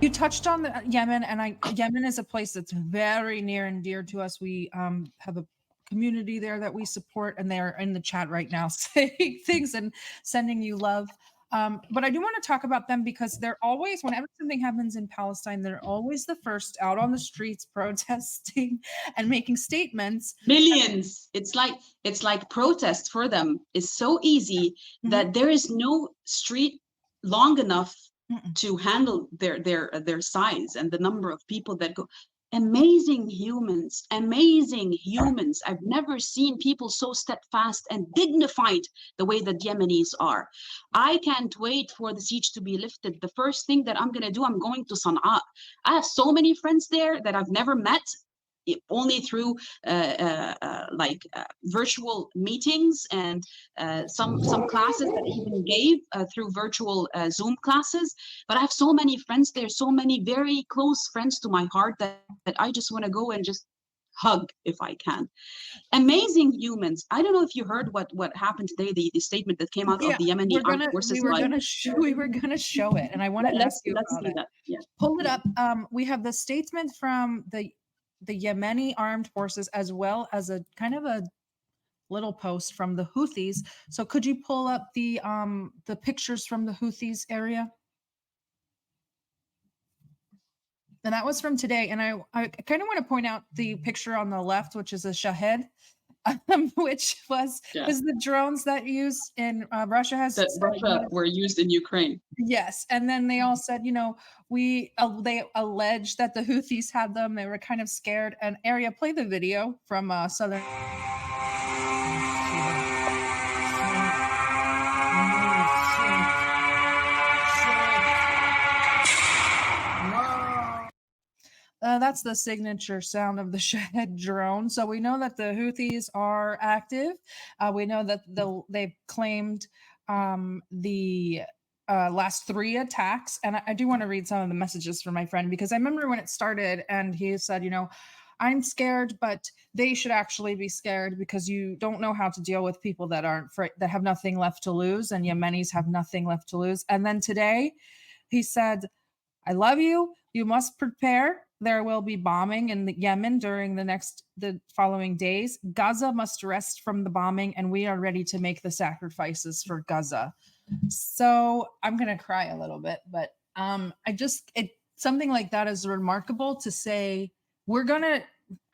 You touched on Yemen, and Yemen is a place that's very near and dear to us. We have a community there that we support, and they're in the chat right now saying things and sending you love. But I do want to talk about them because they're always, whenever something happens in Palestine, they're always the first out on the streets protesting and making statements. Millions. It's like protest for them is so easy that there is no street long enough to handle their size and the number of people that go. Amazing humans, amazing humans. I've never seen people so steadfast and dignified the way that Yemenis are. I can't wait for the siege to be lifted. The first thing that I'm going to do, I'm going to Sana'a. I have so many friends there that I've never met, only through virtual meetings, and some classes that I even gave through virtual Zoom classes. But I have so many friends there, so many very close friends to my heart that I just want to go and just hug if I can. Amazing humans. I don't know if you heard what happened today, the statement that came out of the Yemeni armed forces. We were gonna show it, and I want to ask you about it. That. Yeah. Pull it up. We have the statement from the Yemeni armed forces, as well as a kind of a little post from the Houthis. So could you pull up the pictures from the Houthis area? And that was from today. And I kind of want to point out the picture on the left, which is a Shahed, which was the drones that used in Russia were used in Ukraine. Yes, and then they all said, you know, they alleged that the Houthis had them. They were kind of scared. And Arya, play the video from Southern. That's the signature sound of the Shahed drone. So we know that the Houthis are active. We know that they've claimed the last 3 attacks. And I do want to read some of the messages from my friend, because I remember when it started and he said, you know, I'm scared, but they should actually be scared, because you don't know how to deal with people that that have nothing left to lose, and Yemenis have nothing left to lose. And then today he said, I love you. You must prepare. There will be bombing in Yemen during the following days. Gaza must rest from the bombing, and we are ready to make the sacrifices for Gaza. So I'm going to cry a little bit, but something like that is remarkable to say. We're going to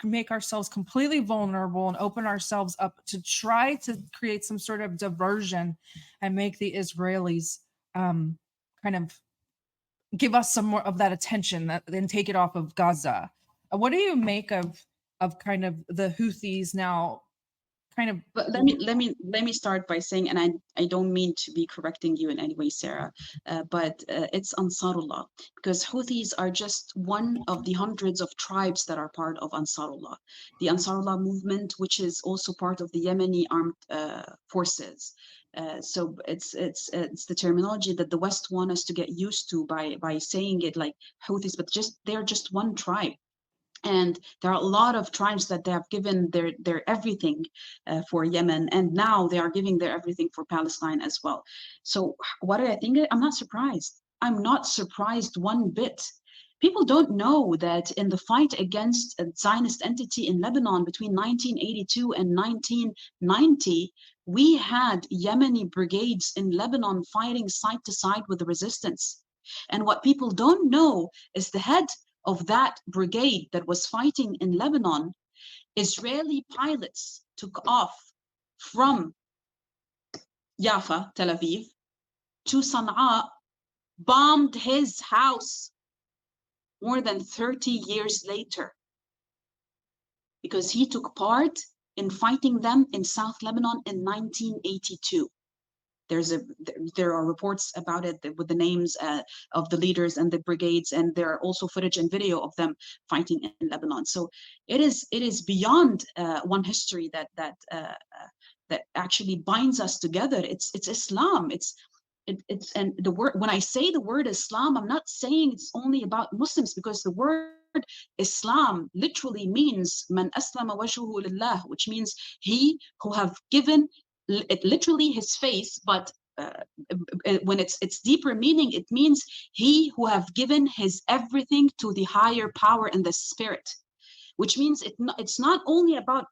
make ourselves completely vulnerable and open ourselves up to try to create some sort of diversion and make the Israelis kind of give us some more of that attention, then take it off of Gaza. What do you make of kind of the Houthis now? But let me start by saying, and I don't mean to be correcting you in any way, Sarah, but it's Ansarullah, because Houthis are just one of the hundreds of tribes that are part of Ansarullah, the Ansarullah movement, which is also part of the Yemeni armed forces. So it's the terminology that the West want us to get used to by saying it like Houthis, but they're just one tribe. And there are a lot of tribes that they have given their everything for Yemen, and now they are giving their everything for Palestine as well. So what do I think? I'm not surprised. I'm not surprised one bit. People don't know that in the fight against a Zionist entity in Lebanon between 1982 and 1990, we had Yemeni brigades in Lebanon fighting side to side with the resistance. And what people don't know is the head of that brigade that was fighting in Lebanon, Israeli pilots took off from Jaffa, Tel Aviv, to Sana'a, bombed his house more than 30 years later, because he took part in fighting them in South Lebanon in 1982. There are reports about it with the names of the leaders and the brigades, and there are also footage and video of them fighting in Lebanon. So it is beyond one history that actually binds us together. It's Islam. It's and the word, when I say the word Islam, I'm not saying it's only about Muslims, because the word Islam literally means man aslama wajhuhu lillah, which means he who have given literally his face, but when it's deeper meaning, it means he who have given his everything to the higher power in the spirit, which means it's not only about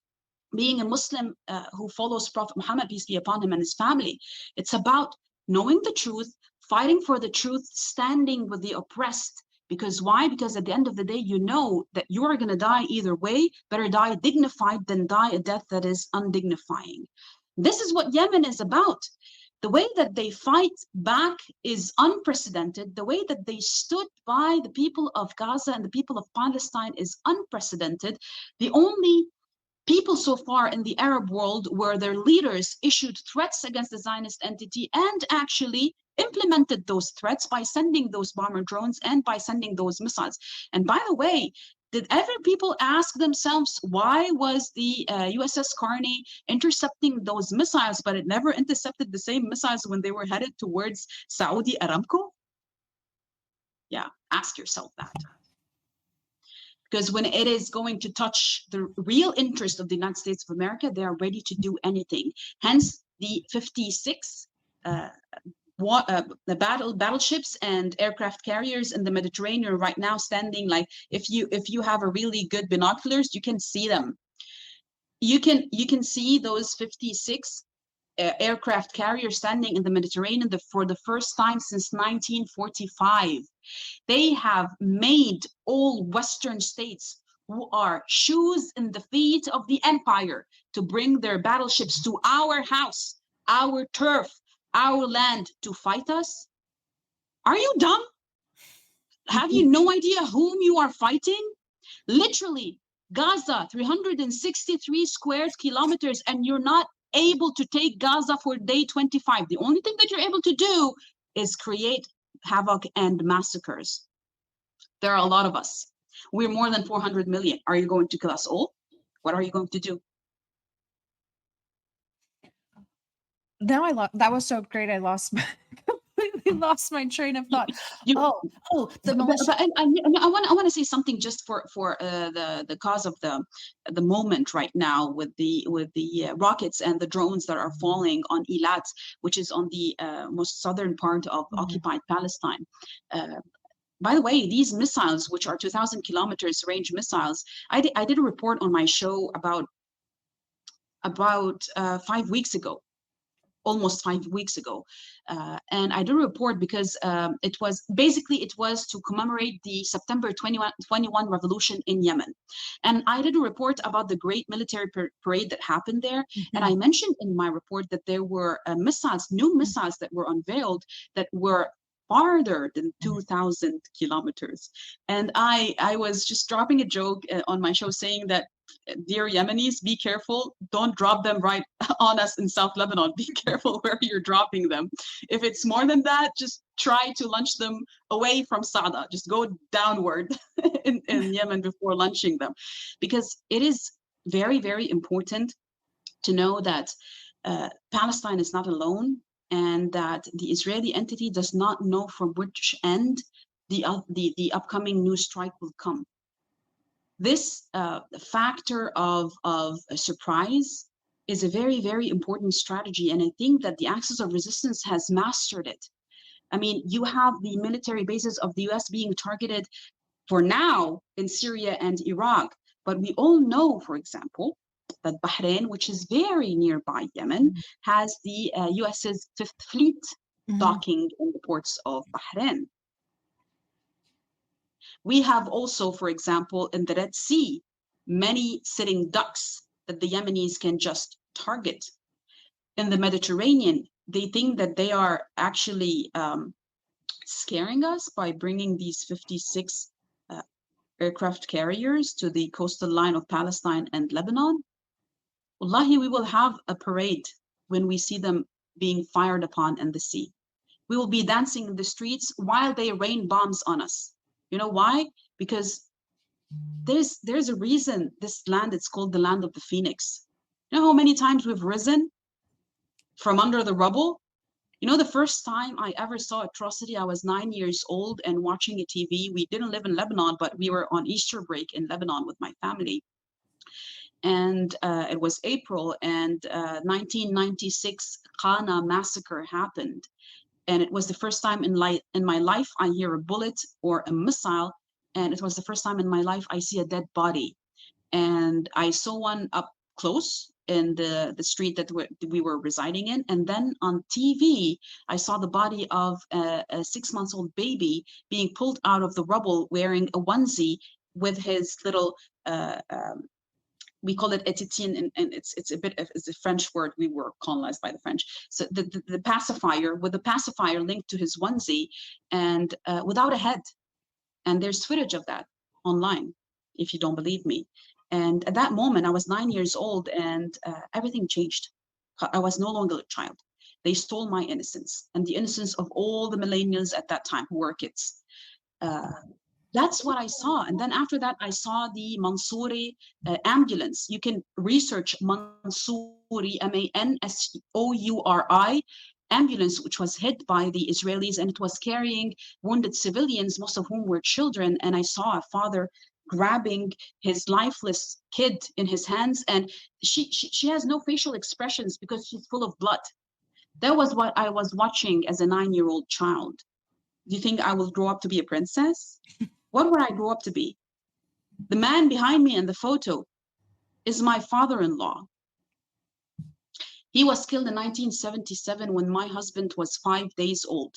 being a Muslim who follows Prophet Muhammad, peace be upon him, and his family. It's about knowing the truth, fighting for the truth, standing with the oppressed. Because why? Because at the end of the day, you know that you are going to die either way. Better die dignified than die a death that is undignifying. This is what Yemen is about. The way that they fight back is unprecedented. The way that they stood by the people of Gaza and the people of Palestine is unprecedented. The only people so far in the Arab world where their leaders issued threats against the Zionist entity and actually implemented those threats by sending those bomber drones and by sending those missiles. And by the way, did ever people ask themselves why was the USS Carney intercepting those missiles, but it never intercepted the same missiles when they were headed towards Saudi Aramco? Yeah, ask yourself that. Because when it is going to touch the real interest of the United States of America, they are ready to do anything. Hence, the 56 the battleships and aircraft carriers in the Mediterranean right now standing, like if you have a really good binoculars, you can see them. You can see those 56 aircraft carriers standing in the Mediterranean for the first time since 1945. They have made all Western states who are shoes in the feet of the empire to bring their battleships to our house, our turf, our land to fight us. Are you dumb? Have you no idea whom you are fighting? Literally, Gaza, 363 square kilometers, and you're not able to take Gaza for day 25. The only thing that you're able to do is create havoc and massacres. There are a lot of us. We're more than 400 million. Are you going to kill us all? What are you going to do? Now that was so great. I completely lost my train of thought. The militia. But I want to say something just for the cause of the moment right now with the rockets and the drones that are falling on Eilat, which is on the most southern part of occupied Palestine. By the way, these missiles, which are 2,000 kilometers range missiles, I did a report on my show about 5 weeks ago. Almost 5 weeks ago, and I did a report because it was to commemorate the September 21 revolution in Yemen, and I did a report about the great military parade that happened there. And I mentioned in my report that there were new missiles that were unveiled that were farther than 2,000 kilometers. And I was just dropping a joke on my show saying that, dear Yemenis, be careful. Don't drop them right on us in South Lebanon. Be careful where you're dropping them. If it's more than that, just try to launch them away from Sada. Just go downward in Yemen before launching them. Because it is very, very important to know that Palestine is not alone, and that the Israeli entity does not know from which end the upcoming new strike will come. This factor of a surprise is a very, very important strategy. And I think that the Axis of Resistance has mastered it. I mean, you have the military bases of the US being targeted for now in Syria and Iraq. But we all know, for example, that Bahrain, which is very nearby Yemen, has the US's Fifth Fleet docking in the ports of Bahrain. We have also, for example, in the Red Sea, many sitting ducks that the Yemenis can just target. In the Mediterranean, they think that they are actually scaring us by bringing these 56 aircraft carriers to the coastal line of Palestine and Lebanon. Wallahi, we will have a parade when we see them being fired upon in the sea. We will be dancing in the streets while they rain bombs on us. You know why? Because there's a reason this land is called the land of the phoenix. You know how many times we've risen from under the rubble? You know, the first time I ever saw atrocity, I was 9 years old and watching a TV. We didn't live in Lebanon, but we were on Easter break in Lebanon with my family. and it was April, and 1996 Qana massacre happened. And it was the first time in my life I hear a bullet or a missile, and it was the first time in my life I see a dead body. And I saw one up close in the street that we were residing in. And then on TV, I saw the body of a 6-month-old baby being pulled out of the rubble wearing a onesie with his little, we call it étitine, and it's a bit of, it's a French word. We were colonized by the French. So the pacifier, with the pacifier linked to his onesie, and without a head. And there's footage of that online, if you don't believe me. And at that moment, I was 9 years old, and everything changed. I was no longer a child. They stole my innocence and the innocence of all the millennials at that time who were kids. That's what I saw. And then after that, I saw the Mansouri ambulance. You can research Mansouri, Mansouri ambulance, which was hit by the Israelis, and it was carrying wounded civilians, most of whom were children. And I saw a father grabbing his lifeless kid in his hands, and she has no facial expressions because she's full of blood. That was what I was watching as a 9-year-old child. Do you think I will grow up to be a princess? What would I grow up to be? The man behind me in the photo is my father-in-law. He was killed in 1977 when my husband was 5 days old.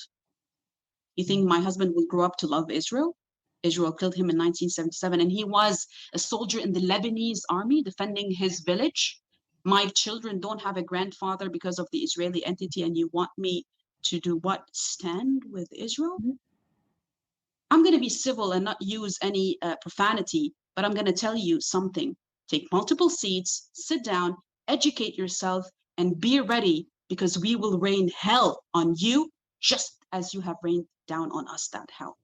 You think my husband will grow up to love Israel? Israel killed him in 1977, and he was a soldier in the Lebanese army defending his village. My children don't have a grandfather because of the Israeli entity, and you want me to do what? Stand with Israel? I'm going to be civil and not use any profanity, but I'm going to tell you something. Take multiple seats, sit down, educate yourself, and be ready, because we will rain hell on you just as you have rained down on us that hell.